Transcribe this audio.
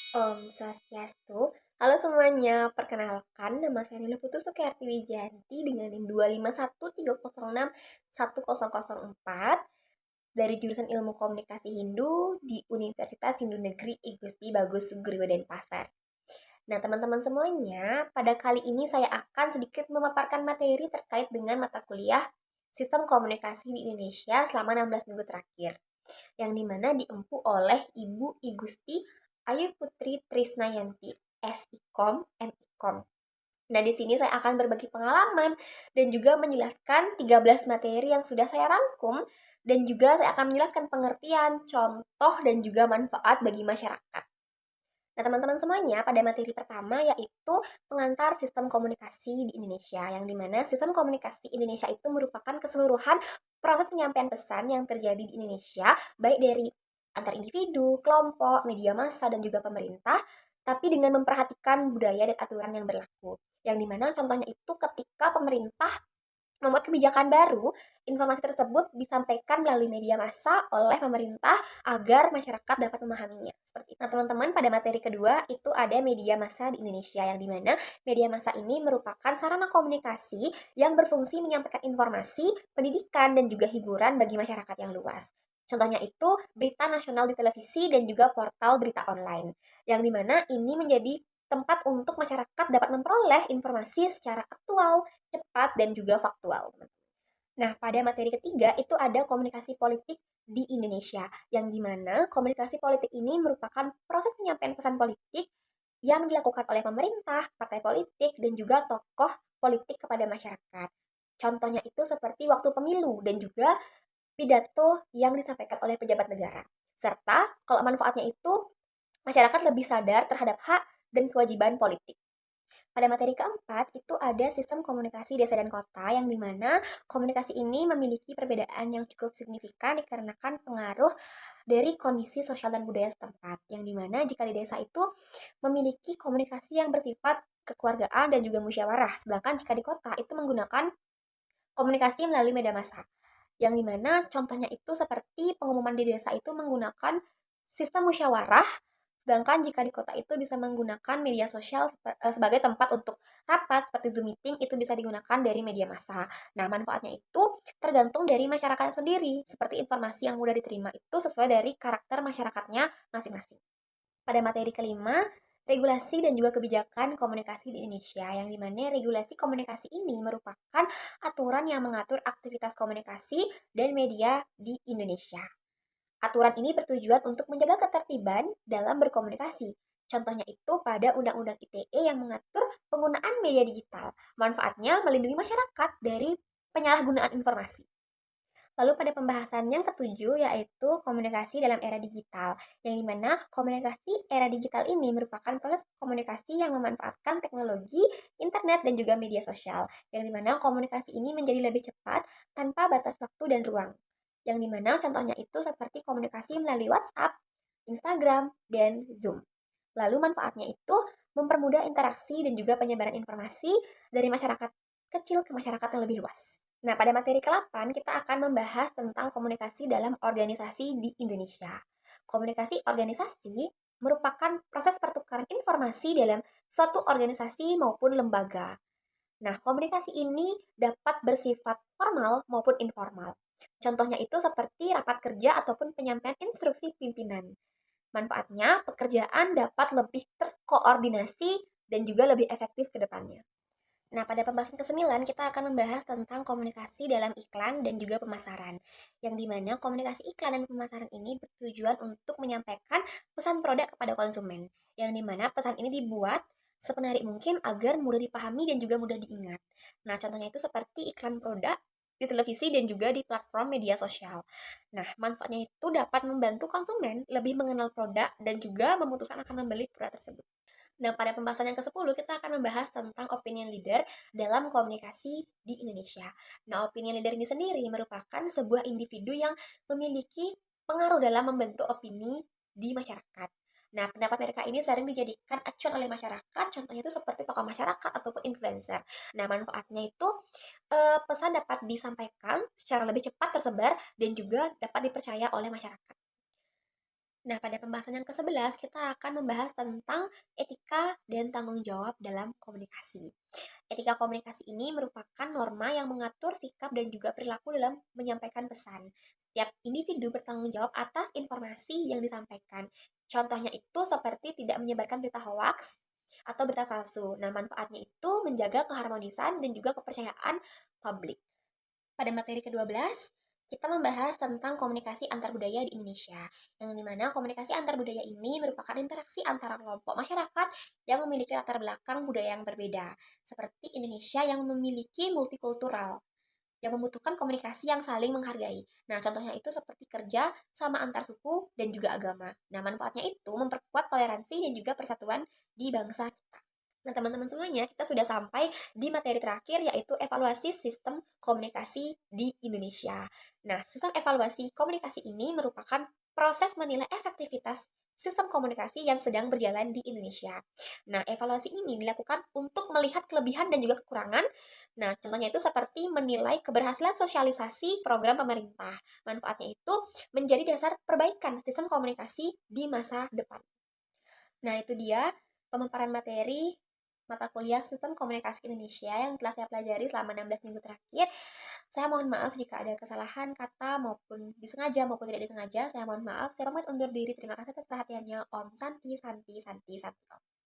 Swastiastu. Halo semuanya, perkenalkan nama saya Nila Putu Sukerti Wijanti dengan NIM 25130610004 dari jurusan Ilmu Komunikasi Hindu di Universitas Hindu Negeri I Gusti Bagus Sugriwa Denpasar. Nah, teman-teman semuanya, pada kali ini saya akan sedikit memaparkan materi terkait dengan mata kuliah Sistem Komunikasi di Indonesia selama 16 minggu terakhir, yang dimana diempu oleh Ibu I Gusti Ayu Putri Trisnayanti, SIKOM, MIKOM. Nah, di sini saya akan berbagi pengalaman dan juga menjelaskan 13 materi yang sudah saya rangkum, dan juga saya akan menjelaskan pengertian, contoh, dan juga manfaat bagi masyarakat. Nah, teman-teman semuanya, pada materi pertama yaitu pengantar sistem komunikasi di Indonesia, yang dimana sistem komunikasi Indonesia itu merupakan keseluruhan proses penyampaian pesan yang terjadi di Indonesia, baik dari antar individu, kelompok, media massa, dan juga pemerintah, tapi dengan memperhatikan budaya dan aturan yang berlaku. Yang dimana contohnya itu ketika pemerintah membuat kebijakan baru, informasi tersebut disampaikan melalui media massa oleh pemerintah agar masyarakat dapat memahaminya. Seperti itu. Nah, teman-teman, pada materi kedua itu ada media massa di Indonesia, yang dimana media massa ini merupakan sarana komunikasi yang berfungsi menyampaikan informasi, pendidikan, dan juga hiburan bagi masyarakat yang luas. Contohnya itu berita nasional di televisi dan juga portal berita online, yang dimana ini menjadi tempat untuk masyarakat dapat memperoleh informasi secara aktual, cepat, dan juga faktual. Nah, pada materi ketiga itu ada komunikasi politik di Indonesia, yang dimana komunikasi politik ini merupakan proses penyampaian pesan politik yang dilakukan oleh pemerintah, partai politik, dan juga tokoh politik kepada masyarakat. Contohnya itu seperti waktu pemilu dan juga pidato yang disampaikan oleh pejabat negara. Serta kalau manfaatnya itu masyarakat lebih sadar terhadap hak dan kewajiban politik. Pada materi keempat, itu ada sistem komunikasi desa dan kota, yang dimana komunikasi ini memiliki perbedaan yang cukup signifikan dikarenakan pengaruh dari kondisi sosial dan budaya setempat. Yang dimana jika di desa itu memiliki komunikasi yang bersifat kekeluargaan dan juga musyawarah, sedangkan jika di kota itu menggunakan komunikasi melalui media massa. Yang dimana contohnya itu seperti pengumuman di desa itu menggunakan sistem musyawarah, sedangkan jika di kota itu bisa menggunakan media sosial sebagai tempat untuk rapat seperti Zoom meeting, itu bisa digunakan dari media massa. Nah, manfaatnya itu tergantung dari masyarakat sendiri, seperti informasi yang mudah diterima itu sesuai dari karakter masyarakatnya masing-masing. Pada materi kelima, regulasi dan juga kebijakan komunikasi di Indonesia, yang dimana regulasi komunikasi ini merupakan aturan yang mengatur aktivitas komunikasi dan media di Indonesia. Aturan ini bertujuan untuk menjaga ketertiban dalam berkomunikasi. Contohnya itu pada Undang-Undang ITE yang mengatur penggunaan media digital. Manfaatnya melindungi masyarakat dari penyalahgunaan informasi. Lalu pada pembahasan yang ketujuh yaitu komunikasi dalam era digital, yang dimana komunikasi era digital ini merupakan proses komunikasi yang memanfaatkan teknologi, internet, dan juga media sosial, yang dimana komunikasi ini menjadi lebih cepat tanpa batas waktu dan ruang. Yang dimana contohnya itu seperti komunikasi melalui WhatsApp, Instagram, dan Zoom. Lalu manfaatnya itu mempermudah interaksi dan juga penyebaran informasi dari masyarakat kecil ke masyarakat yang lebih luas. Nah, pada materi ke-8 kita akan membahas tentang komunikasi dalam organisasi di Indonesia. Komunikasi organisasi merupakan proses pertukaran informasi dalam suatu organisasi maupun lembaga. Nah, komunikasi ini dapat bersifat formal maupun informal. Contohnya itu seperti rapat kerja ataupun penyampaian instruksi pimpinan. Manfaatnya, pekerjaan dapat lebih terkoordinasi dan juga lebih efektif ke depannya. Nah, pada pembahasan ke-9, kita akan membahas tentang komunikasi dalam iklan dan juga pemasaran. Yang dimana komunikasi iklan dan pemasaran ini bertujuan untuk menyampaikan pesan produk kepada konsumen. Yang dimana pesan ini dibuat semenarik mungkin agar mudah dipahami dan juga mudah diingat. Nah, contohnya itu seperti iklan produk di televisi dan juga di platform media sosial. Nah, manfaatnya itu dapat membantu konsumen lebih mengenal produk dan juga memutuskan akan membeli produk tersebut. Nah, pada pembahasan yang ke-10, kita akan membahas tentang opinion leader dalam komunikasi di Indonesia. Nah, opinion leader ini sendiri merupakan sebuah individu yang memiliki pengaruh dalam membentuk opini di masyarakat. Nah, pendapat mereka ini sering dijadikan acuan oleh masyarakat, contohnya itu seperti tokoh masyarakat ataupun influencer. Nah, manfaatnya itu pesan dapat disampaikan secara lebih cepat tersebar dan juga dapat dipercaya oleh masyarakat. Nah, pada pembahasan yang ke-11, kita akan membahas tentang etika dan tanggung jawab dalam komunikasi. Etika komunikasi ini merupakan norma yang mengatur sikap dan juga perilaku dalam menyampaikan pesan. Setiap individu bertanggung jawab atas informasi yang disampaikan. Contohnya itu seperti tidak menyebarkan berita hoaks atau berita palsu. Nah, manfaatnya itu menjaga keharmonisan dan juga kepercayaan publik. Pada materi ke-12, kita membahas tentang komunikasi antar budaya di Indonesia, yang dimana komunikasi antar budaya ini merupakan interaksi antara kelompok masyarakat yang memiliki latar belakang budaya yang berbeda, seperti Indonesia yang memiliki multikultural, yang membutuhkan komunikasi yang saling menghargai. Nah, contohnya itu seperti kerja sama antar suku dan juga agama. Nah, manfaatnya itu memperkuat toleransi dan juga persatuan di bangsa kita. Nah, teman-teman semuanya, kita sudah sampai di materi terakhir, yaitu evaluasi sistem komunikasi di Indonesia. Nah, sistem evaluasi komunikasi ini merupakan proses menilai efektivitas sistem komunikasi yang sedang berjalan di Indonesia. Nah, evaluasi ini dilakukan untuk melihat kelebihan dan juga kekurangan. Nah, contohnya itu seperti menilai keberhasilan sosialisasi program pemerintah. Manfaatnya itu menjadi dasar perbaikan sistem komunikasi di masa depan. Nah, itu dia pemaparan materi mata kuliah Sistem Komunikasi Indonesia yang telah saya pelajari selama 16 minggu terakhir. Saya mohon maaf jika ada kesalahan kata maupun disengaja maupun tidak disengaja. Saya mohon maaf. Saya pamit undur diri. Terima kasih atas perhatiannya. Om Santi, Santi, Santi, Santi. Om.